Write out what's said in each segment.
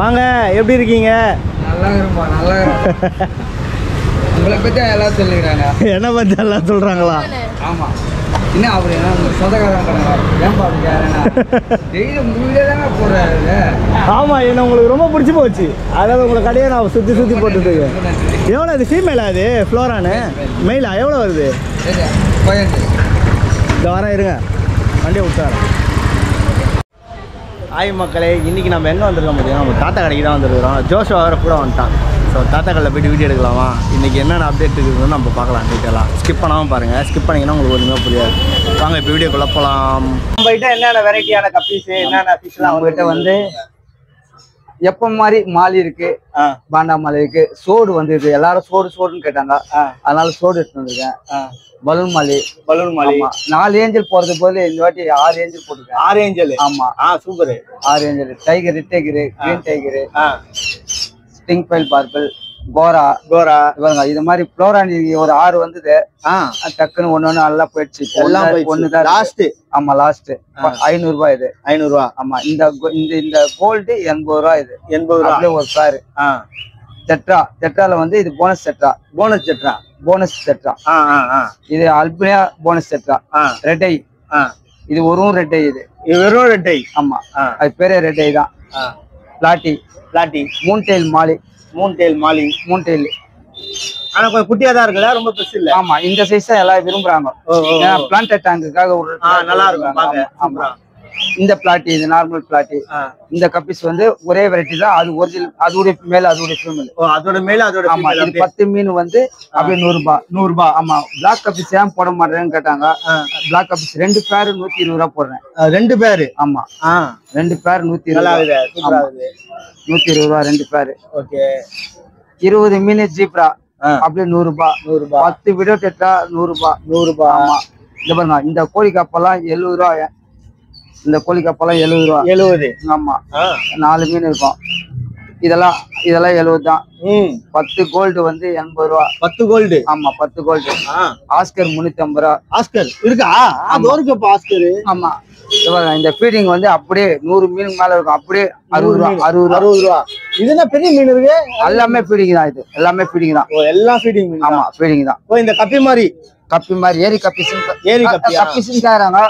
வாங்க, எப்படி இருக்கீங்க? நல்லா இருப்பா, நல்லா இருப்பா. உங்களை பற்றி எல்லாம் சொல்லிக்கிறாங்க. என்ன பற்றி எல்லாம் சொல்கிறாங்களா? ஆமாம். என்ன அப்படி சொந்தக்காரங்க ஏன்பா டெய்லி உங்களே தானே போடுறாரு. ஆமாம், என்ன உங்களுக்கு ரொம்ப பிடிச்சி போச்சு. அதாவது உங்களை கடையை நான் சுற்றி சுற்றி போட்டுட்டு எவ்வளோ இது ஃபீமேலா? அது ஃப்ளோரானு மெயிலா? எவ்வளோ வருது? இந்த வாரம் இருங்க, வண்டியை விட்டாரன். ஆய் மக்களே, இன்றைக்கி நம்ம எங்கே வந்திருக்கோம் பார்த்தீங்கன்னா, நம்ம தாத்தா கடைக்கு தான் வந்துருக்கிறோம். ஜோஷோ வேறு கூட வந்துட்டான். ஸோ தாத்தா கடையில் போய்ட்டு வீடியோ எடுக்கலாமா? இன்றைக்கி என்னென்ன அப்டேட் இருக்குதுன்னு நம்ம பார்க்கலாம் டீட்டெயிலாக. ஸ்கிப் பண்ணாமல் பாருங்கள். ஸ்கிப் பண்ணிங்கன்னா உங்களுக்கு ஒன்றுமே புரியாது. வாங்க இப்போ வீடியோக்குள்ளே போகலாம். நம்மகிட்ட என்னென்ன வெரைட்டியான கப்பீஸு, என்னென்ன ஃபிஷ்லாம் நம்மகிட்ட வந்து எப்போ மாதிரி மாலி இருக்கு, பாண்டா மாலி இருக்கு, சோடு வந்துருக்கு. எல்லாரும் சோடுன்னு கேட்டாங்க, அதனால சோடு எடுத்து வந்திருக்கேன். பலூன் மாலி 4 ஏஞ்சல் போறது போது இந்த வாட்டி 6 ஏஞ்சல் போட்டிருக்கேன். 6 ஏஞ்சல்? ஆமா, super. 6 angel, tiger, red tiger, green tiger, sting pile purple, கோரா இவங்க இது மாதிரி ஃப்ளோரானி ஒரு 6 வந்தது. டக்குன்னு ஒண்ணு நல்லா போயிடுச்சு. ஒண்ணுதான் லாஸ்ட். ஆமா, லாஸ்ட் 500 ரூபாய். இது 500 ரூபாய். ஆமா, இந்த கோல்டு 80 ரூபாய். இது 80 ரூபாய் ஒரு பேரு. டெட்ரால வந்து இது போனஸ் டெட்ரா. இது அல்பினியா போனஸ் டெட்ரா. ரெட்டை. இது ஒரு ரெட்டை. இது வெறும் ரெட்டை. ஆமா, அது பேரே ரெட்டை தான். பிளாட்டி மூன் டெயில் மாலி. ஆனா கொஞ்சம் குட்டியா தான் இருக்குல்ல, ரொம்ப பெருசு இல்ல. ஆமா, இந்த சைஸ் தான் எல்லாரும் விரும்புறாங்க. பிளான்ட் டேங்குக்காக ஒரு நல்லா இருக்கும். இந்த பிளாட்டி, இது நார்மல் பிளாட்டி. இந்த கப்பீஸ் வந்து ஒரே வெரைட்டி தான். அது ஒரிஜினல், அதோட மேல அதோட ஃபீமேல். அதோட மேல அதோட. ஆமா, இது 10 மீன் வந்து அப்படியே 100 ரூபாய். ஆமா, பிளாக் கப்பீஸ் ஏன் போட மாட்டேன்னு கேட்டாங்க. பிளாக் கப்பீஸ் 2 பேர் 120 ரூபாய் போடுறேன். 2 பேர்? ஆமா, 2 பேர் 120 ரூபாய். 120 ரூபாய் 2 பேர். ஓகே. 20 மீன் ஜீப்ரா அப்படியே 100 ரூபாய். 10 விடோ டெட்டா 100 ரூபாய். ஆமா, இந்த பாருங்க, இந்த கோழி கப்பெல்லாம் 70 ரூபாய். இந்த கோழி கப்பெல்லாம் 70 ரூபாய். 70? ஆமா, 4 மீன் இருக்கும். இதெல்லாம் 70 தான். 10 கோல்டு வந்து 80 ரூபாய். 10 கோல்டு? ஆமா, 10 கோல்டு. ஆஸ்கர் 350 ரூபாய். ஆஸ்கர் இருக்கா? ஆஸ்கர். ஆமா, இந்த ஃபீடிங் வந்து அப்படியே 100 மீன் மேல இருக்கும். அப்படியே 60 ரூபாய். இது என்ன பெரிய மீன் இருக்கு? எல்லாமே ஃபீடிங் தான். இது எல்லாமே ஃபீடிங் தான். எல்லாம் ஃபீடிங்? ஆமா, ஃபீடிங் தான். இந்த கப்பி மாதிரி ஏரி கப்பீஸ் கேக்குறாங்க.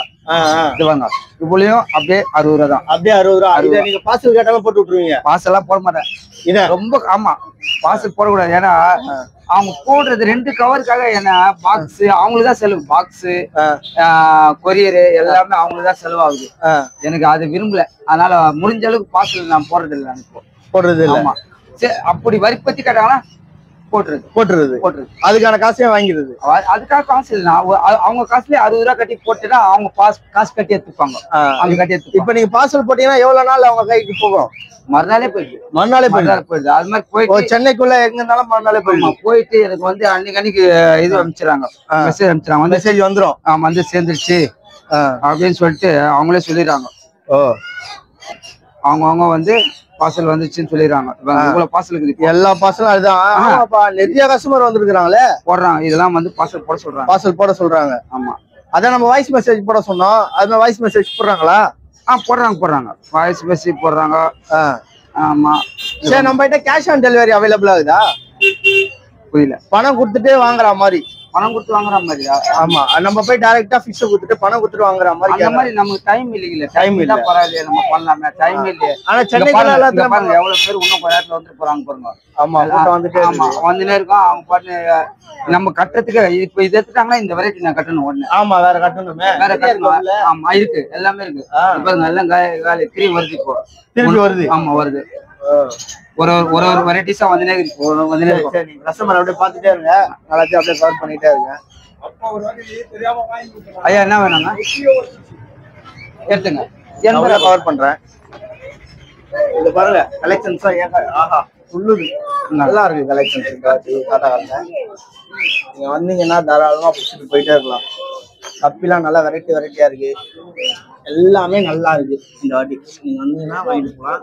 இவ்வளவு அப்படியே 60 ரூபாய் தான். அப்படியே 60 ரூபாய். நீங்க பார்சல் கேட்டாலும் போட்டு விட்டுருவீங்க? பார்சல் எல்லாம் போட மாட்டேன். இது ரொம்ப. ஆமா, பார்சல் போடக்கூடாது. ஏன்னா அவங்க போடுறது 2 கவருக்காக. ஏன்னா பாக்ஸ் அவங்களுக்கு தான் செலவு. பாக்ஸ், கொரியர் எல்லாமே அவங்களுக்கு தான் செலவாகுது. எனக்கு அது விரும்பல. அதனால முடிஞ்ச அளவுக்கு பார்சல் நான் போடுறது இல்லை. போடுறது இல்லை. ஆமா, சரி, அப்படி வரி பத்தி கேட்டாங்கன்னா போட்டுறது. அதுக்கான காசையும் வாங்கிடுது. அதுக்காக காசு இல்லை. அவங்க காசுலயே 60 ரூபாய் கட்டி போட்டுட்டா அவங்க காசு கட்டி எடுத்துப்பாங்க. அவங்க கட்டி எடுத்து. இப்ப நீங்க பார்சல் போட்டீங்கன்னா எவ்வளவு நாள் அவங்க கைக்கு போகும்? மறுநாளே போயிடுது. அது மாதிரி போயிட்டு சென்னைக்குள்ள எங்க இருந்தாலும் மறுநாளே போயிட்டு எனக்கு வந்து அன்னைக்கு இது அனுப்பிச்சிடறாங்க. மெசேஜ் வந்துடும். வந்து சேர்ந்துருச்சு அப்படின்னு சொல்லிட்டு அவங்களே சொல்லிடுறாங்க. அவங்க வந்து பார்சல் வந்துச்சுன்னு சொல்லிடுறாங்க. இவ்வளவு பார்சல் இருக்குது. எல்லா பார்சலும் அதுதான். நிறைய கஸ்டமர் வந்துருக்காங்களே, போடுறாங்க. இதெல்லாம் வந்து பார்சல் போட சொல்றாங்க. ஆமா, அதான் நம்ம வாய்ஸ் மெசேஜ் போட சொன்னோம். அது வாய்ஸ் மெசேஜ் போடுறாங்களா? போடுறாங்க. வாய்ஸ் மெசேஜ் போடுறாங்க. ஆமா, சரி. நம்ம கிட்ட கேஷ் ஆன் டெலிவரி அவைலபிள் ஆகுதா? புரியல. பணம் கொடுத்துட்டு வாங்குற மாதிரி? பணம் கொடுத்து வாங்குற மாதிரியா? ஆமா, நம்ம போய் டைரக்டா ஃபிஷ் கொடுத்துட்டு பணம் கொடுத்துட்டு வாங்குற மாதிரி. அந்த மாதிரி நமக்கு டைம் இல்ல. டைம் இல்ல. பரவாயில்லையே, நம்ம பண்ணலாமே. டைம் இல்ல. ஆனா சென்னைக்குள்ள பாருங்க எவ்வளவு பேர் இன்னும் கொஞ்ச நேரத்துல வந்து போறாங்க பாருங்க. ஆமா, வந்துட்டு. ஆமா, வந்துனே இருக்கும். அவங்க பாட்டு நம்ம கட்டுறதுக்கு இப்ப இது எடுத்துட்டாங்கன்னா இந்த வெரைட்டி நான் கட்டணும் ஒண்ணு. ஆமா, வேற கட்டணுமே. வேற கட்டணும். ஆமா, இருக்கு, எல்லாமே இருக்கு. பாருங்க, எல்லாம் காலி திரும்பி வருது. இப்போ திரும்பி வருது. ஆமா, வருது. ஒரு வெரைட்டிஸா வந்துனே இருக்கு. கஸ்டமர் அப்படியே பாத்துட்டே இருங்க. எல்லாத்தையும் அப்படியே கவர் பண்ணிட்டே இருங்க. ஐயா, என்ன வேணுங்க? எடுத்துங்க. கவர் பண்றேன். இது பாருங்க, கலெக்ஷன்ஸ். ஆஹா, உள்ளுது. நல்லா இருக்கு கலெக்ஷன்ஸ். தாத்தா கடையில நீங்க வந்தீங்கன்னா தாராளமா பிடிச்சிட்டு போயிட்டே இருக்கலாம். கப்பிலாம் நல்லா வெரைட்டியா இருக்கு. எல்லாமே நல்லா இருக்கு. இந்த வாட்டி நீங்க வந்தீங்கன்னா வாங்கிட்டு போகலாம்.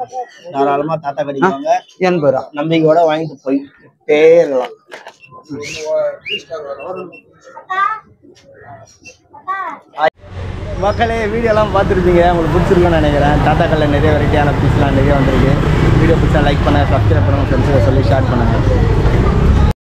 தாராளமா தாத்தா கடைக்கு வாங்க. 80 ரூபா நம்பிக்கையோட வாங்கிட்டு போயிட்டே இருக்கலாம். மக்களே வீடியோலாம் பார்த்துருப்பீங்க, உங்களுக்கு பிடிச்சிருக்குன்னு நினைக்கிறேன். டாட்டாக்களில் நிறைய வெரைட்டியான பீஸ்லாம் நிறைய வந்திருக்கு. வீடியோ பிடிச்சா லைக் பண்ணுங்கள், சப்ஸ்கிரைப் பண்ணுங்கள், ஃப்ரெண்ட்ஸுக்கு சொல்லி ஷேர் பண்ணுங்கள்.